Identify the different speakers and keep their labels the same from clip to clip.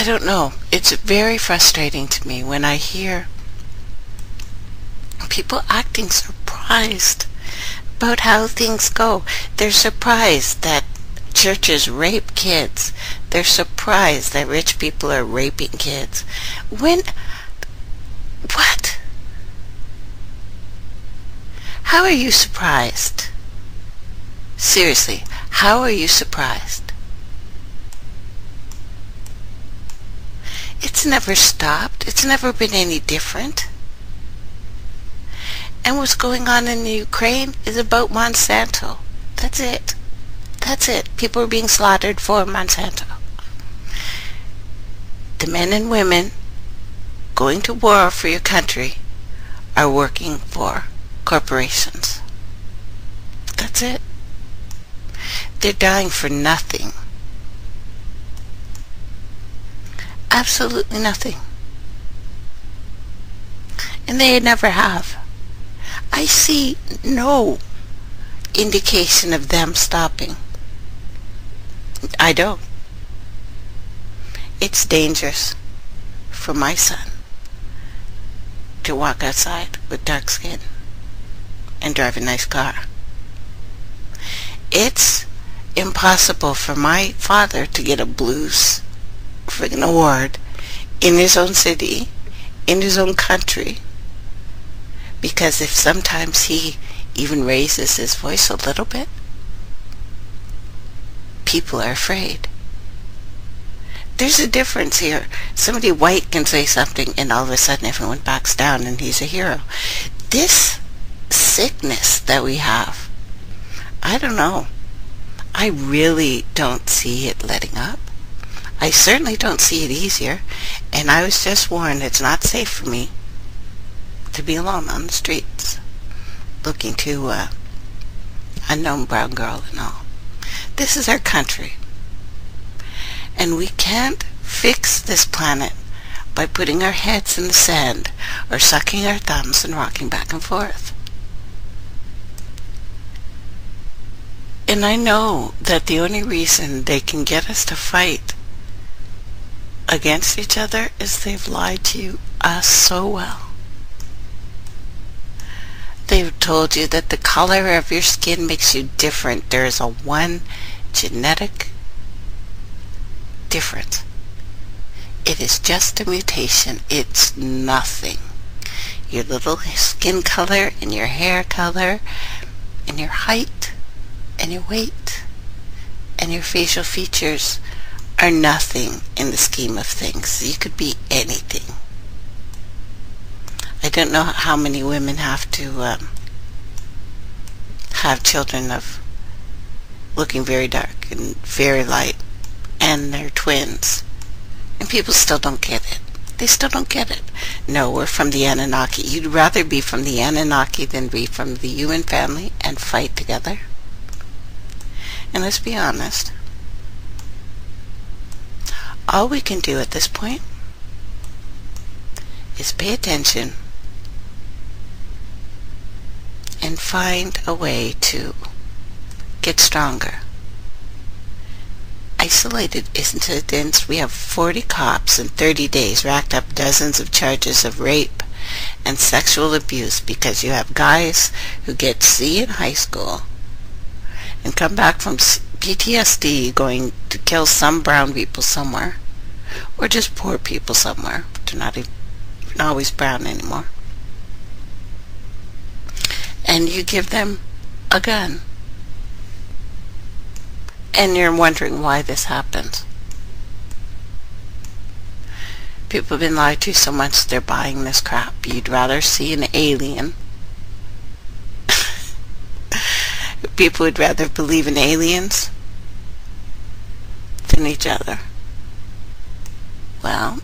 Speaker 1: I don't know. It's very frustrating to me when I hear people acting surprised about how things go. They're surprised that churches rape kids. They're surprised that rich people are raping kids. What? How are you surprised? Seriously, how are you surprised? It's never stopped. It's never been any different. And what's going on in the Ukraine is about Monsanto. That's it. That's it. People are being slaughtered for Monsanto. The men and women going to war for your country are working for corporations. That's it. They're dying for nothing. Absolutely nothing. And they never have. I see no indication of them stopping. I don't. It's dangerous for my son to walk outside with dark skin and drive a nice car. It's impossible for my father to get a blues friggin' award in his own city, in his own country, because if sometimes he even raises his voice a little bit, people are afraid. There's a difference here. Somebody white can say something and all of a sudden everyone backs down and he's a hero. This sickness that we have, I don't know. I really don't see it letting up. I certainly don't see it easier. And I was just warned it's not safe for me to be alone on the streets looking to unknown brown girl and all. This is our country. And we can't fix this planet by putting our heads in the sand or sucking our thumbs and rocking back and forth. And I know that the only reason they can get us to fight against each other is they've lied to us so well. They've told you that the color of your skin makes you different. There is a one genetic difference. It is just a mutation. It's nothing. Your little skin color and your hair color and your height and your weight and your facial features are nothing in the scheme of things. You could be anything. I don't know how many women have to have children of looking very dark and very light, and they're twins, and people still don't get it. They still don't get it. No, we're from the Anunnaki. You'd rather be from the Anunnaki than be from the human family and fight together. And let's be honest, all we can do at this point is pay attention and find a way to get stronger. Isolated incidents. We have 40 cops in 30 days racked up dozens of charges of rape and sexual abuse because you have guys who get C in high school and come back from PTSD going to kill some brown people somewhere, or just poor people somewhere. They're not even always brown anymore. And you give them a gun. And you're wondering why this happens. People have been lied to so much they're buying this crap. You'd rather see an alien. People would rather believe in aliens than each other. Well,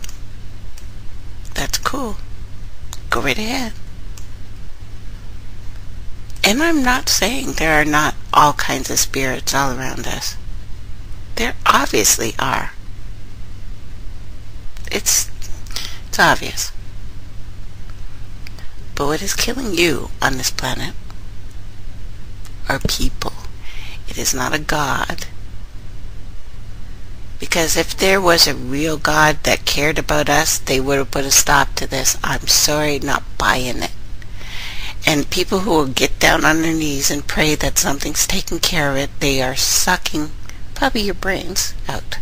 Speaker 1: that's cool. Go right ahead. And I'm not saying there are not all kinds of spirits all around us. There obviously are. It's obvious. But what is killing you on this planet are people. It is not a god. Because if there was a real God that cared about us, they would have put a stop to this. I'm sorry, not buying it. And people who will get down on their knees and pray that something's taking care of it, they are sucking probably your brains out.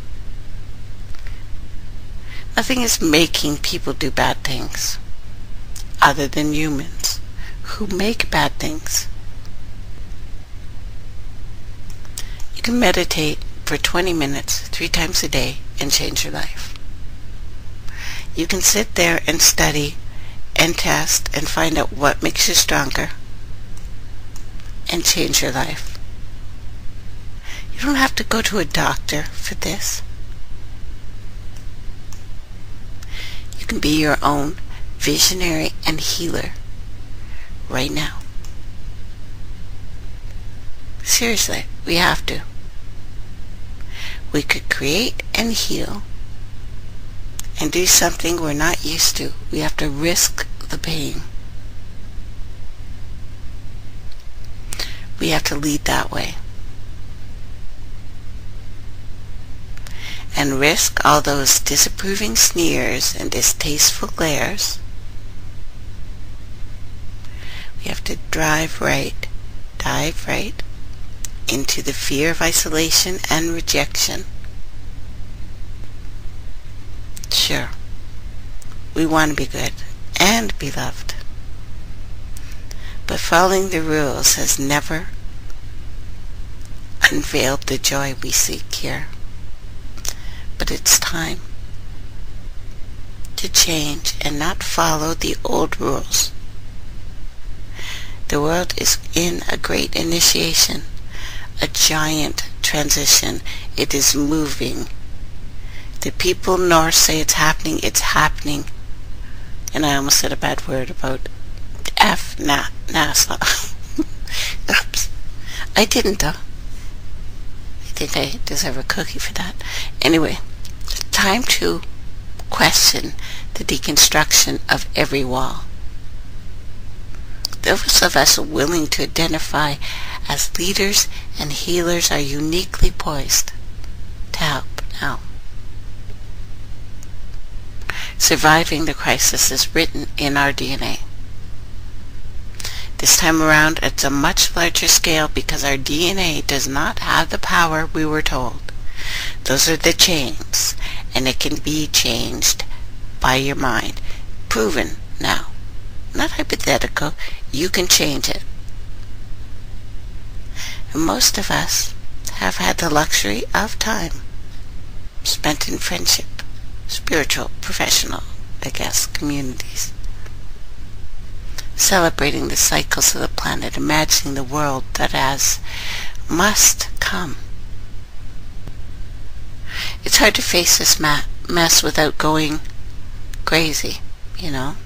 Speaker 1: Nothing is making people do bad things other than humans who make bad things. You can meditate for 20 minutes 3 times a day and change your life. You can sit there and study and test and find out what makes you stronger and change your life. You don't have to go to a doctor for this. You can be your own visionary and healer right now. Seriously, we have to. We could create and heal and do something we're not used to. We have to risk the pain. We have to lead that way. And risk all those disapproving sneers and distasteful glares. We have to dive right into the fear of isolation and rejection. Sure, we want to be good and be loved, but following the rules has never unveiled the joy we seek here. But it's time to change and not follow the old rules. The world is in a great initiation, a giant transition. It is moving. The people north say it's happening. And I almost said a bad word about NASA. Oops. I didn't though. I think I deserve a cookie for that. Anyway, time to question the deconstruction of every wall. Those of us willing to identify as leaders and healers are uniquely poised to help now. Surviving the crisis is written in our DNA. This time around, it's a much larger scale because our DNA does not have the power we were told. Those are the chains, and it can be changed by your mind. Proven now. Not hypothetical. You can change it. And most of us have had the luxury of time spent in friendship, spiritual, professional, communities. Celebrating the cycles of the planet, imagining the world that must come. It's hard to face this mess without going crazy, you know?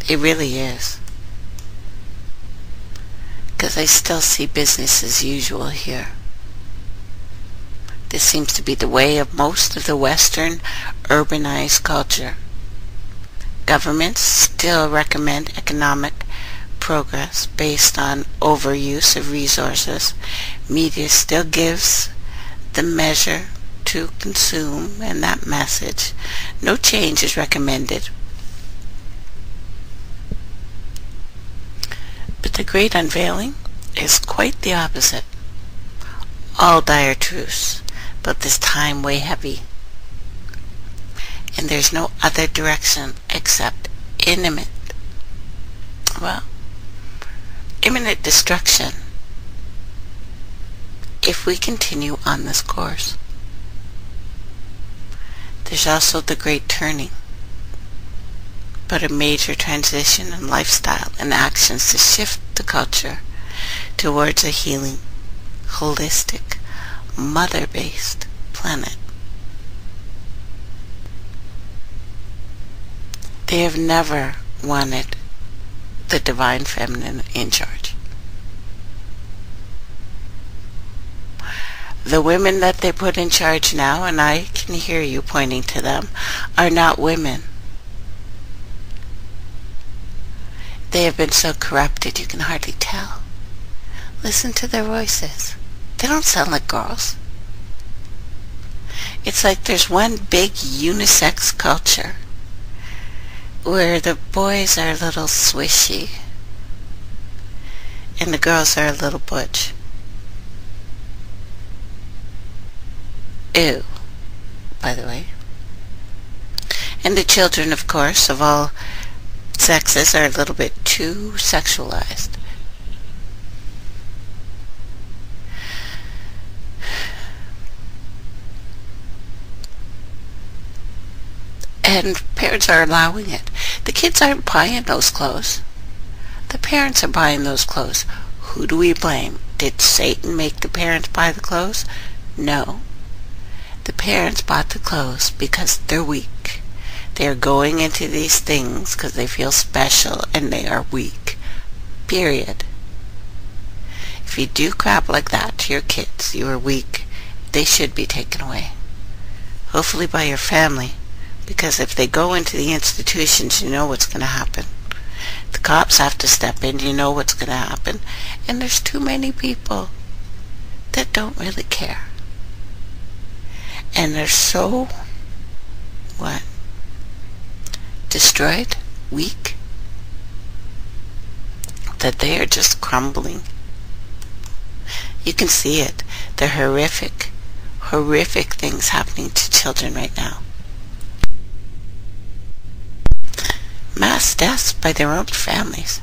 Speaker 1: It really is. Because I still see business as usual here. This seems to be the way of most of the Western urbanized culture. Governments still recommend economic progress based on overuse of resources. Media still gives the measure to consume and that message. No change is recommended. But the great unveiling is quite the opposite. All dire truths, but this time way heavy. And there's no other direction except imminent destruction if we continue on this course. There's also the great turning, but a major transition in lifestyle and actions to shift the culture towards a healing, holistic, mother-based planet. They have never wanted the divine feminine in charge. The women that they put in charge now, and I can hear you pointing to them, are not women. They have been so corrupted you can hardly tell. Listen to their voices. They don't sound like girls. It's like there's one big unisex culture where the boys are a little swishy and the girls are a little butch. Ew, by the way. And the children, of course, of all sexes are a little bit too sexualized. And parents are allowing it. The kids aren't buying those clothes. The parents are buying those clothes. Who do we blame? Did Satan make the parents buy the clothes? No. The parents bought the clothes because they're weak. They're going into these things because they feel special and they are weak. Period. If you do crap like that to your kids, you are weak, they should be taken away. Hopefully by your family. Because if they go into the institutions, you know what's going to happen. The cops have to step in, you know what's going to happen. And there's too many people that don't really care. And they're so, destroyed, weak, that they are just crumbling. You can see it. The horrific things happening to children right now. Mass deaths by their own families.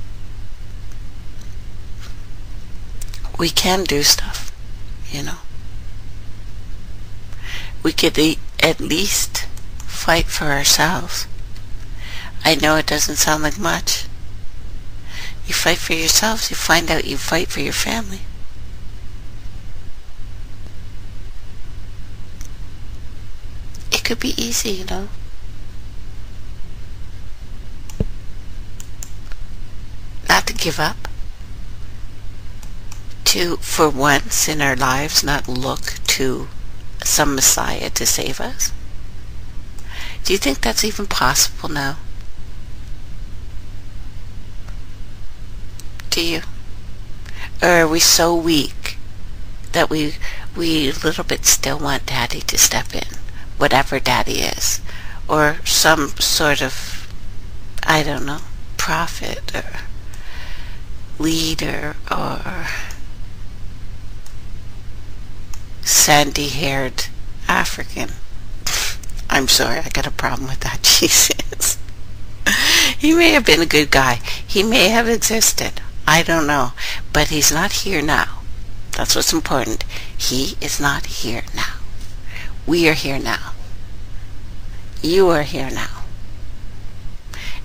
Speaker 1: We can do stuff, you know. We could at least fight for ourselves. I know it doesn't sound like much. You fight for yourselves, you find out you fight for your family. It could be easy, you know. Not to give up. To, for once in our lives, not look to some Messiah to save us. Do you think that's even possible now? Do you? Or are we so weak that we a little bit still want Daddy to step in, whatever Daddy is, or some sort of, I don't know, prophet or leader or sandy-haired African. I'm sorry, I got a problem with that, Jesus. He may have been a good guy. He may have existed. I don't know. But he's not here now. That's what's important. He is not here now. We are here now. You are here now.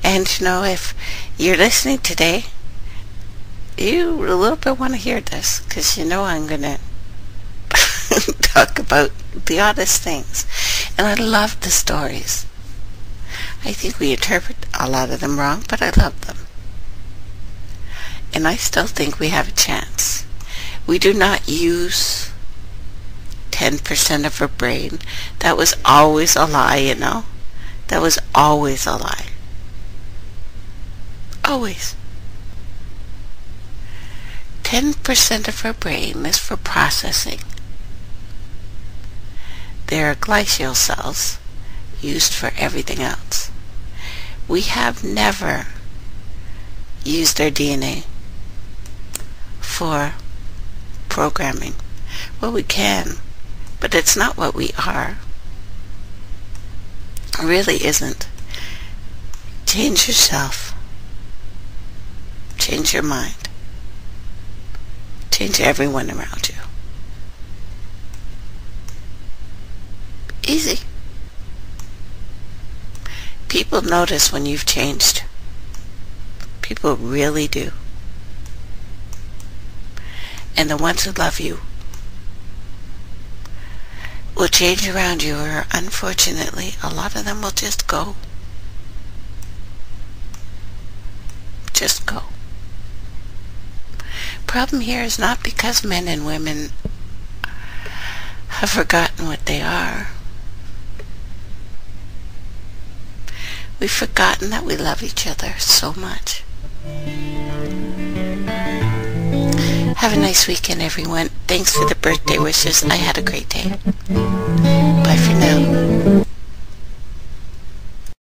Speaker 1: And you know, if you're listening today, you a little bit want to hear this, because you know I'm going to talk about the oddest things. And I love the stories. I think we interpret a lot of them wrong, but I love them. And I still think we have a chance. We do not use 10% of our brain. That was always a lie, you know. That was always a lie. Always. 10% of our brain is for processing. There are glial cells used for everything else. We have never used our DNA for programming. Well, we can, but it's not what we are. It really isn't. Change yourself. Change your mind. Change everyone around you. Easy. People notice when you've changed. People really do. And the ones who love you will change around you, or unfortunately, a lot of them will just go. Just go. Problem here is not because men and women have forgotten what they are. We've forgotten that we love each other so much. Have a nice weekend, everyone. Thanks for the birthday wishes. I had a great day. Bye. Bye for now.